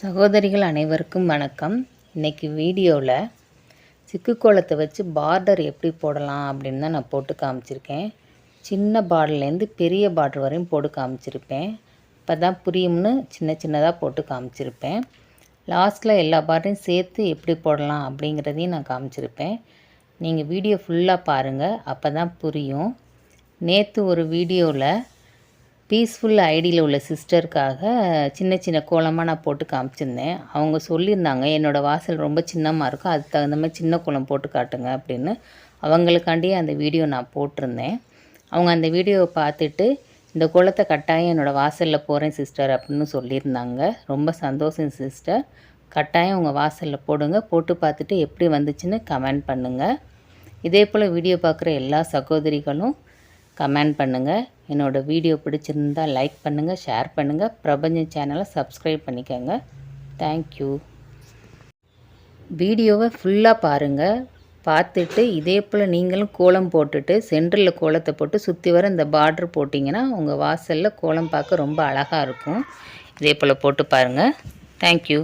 சகோதரிகள் அனைவருக்கும் வணக்கம். இன்றைக்கி வீடியோவில் சிக்கு கோலத்தை வச்சு பார்டர் எப்படி போடலாம் அப்படின்னு தான் நான் போட்டு காமிச்சிருக்கேன். சின்ன பார்டர்லேருந்து பெரிய பார்டர் வரையும் போட்டு காமிச்சிருப்பேன். இப்போ தான் புரியும்னு சின்னதாக போட்டு காமிச்சிருப்பேன். லாஸ்ட்டில் எல்லா பார்டரையும் சேர்த்து எப்படி போடலாம் அப்படிங்கிறதையும் நான் காமிச்சிருப்பேன். நீங்கள் வீடியோ ஃபுல்லாக பாருங்கள், அப்போ தான் புரியும். நேற்று ஒரு வீடியோவில் பீஸ்ஃபுல் ஐடியில் உள்ள சிஸ்டருக்காக சின்ன கோலமாக நான் போட்டு காமிச்சிருந்தேன். அவங்க சொல்லியிருந்தாங்க என்னோடய வாசல் ரொம்ப சின்னமாக இருக்கும், அதுக்கு தகுந்த மாதிரி சின்ன கோலம் போட்டு காட்டுங்க அப்படின்னு. அவங்களுக்காண்டியே அந்த வீடியோ நான் போட்டிருந்தேன். அவங்க அந்த வீடியோவை பார்த்துட்டு இந்த கோலத்தை கட்டாயம் என்னோடய வாசலில் போகிறேன் சிஸ்டர் அப்படின்னு சொல்லியிருந்தாங்க. ரொம்ப சந்தோஷம் சிஸ்டர், கட்டாயம் உங்கள் வாசலில் போடுங்க, போட்டு பார்த்துட்டு எப்படி வந்துச்சுன்னு கமெண்ட் பண்ணுங்கள். இதே போல் வீடியோ பார்க்குற எல்லா சகோதரிகளும் கமெண்ட் பண்ணுங்கள். என்னோடய வீடியோ பிடிச்சிருந்தால் லைக் பண்ணுங்கள், ஷேர் பண்ணுங்கள். பிரபஞ்சம் சேனலை சப்ஸ்கிரைப் பண்ணிக்கோங்க. தேங்க்யூ. வீடியோவை ஃபுல்லாக பாருங்கள். பார்த்துட்டு இதே போல் நீங்களும் கோலம் போட்டுட்டு சென்டரில் கோலத்தை போட்டு சுற்றி வர இந்த பார்டர் போட்டிங்கன்னா உங்கள் வாசலில் கோலம் பார்க்க ரொம்ப அழகாக இருக்கும். இதே போல் போட்டு பாருங்கள். தேங்க்யூ.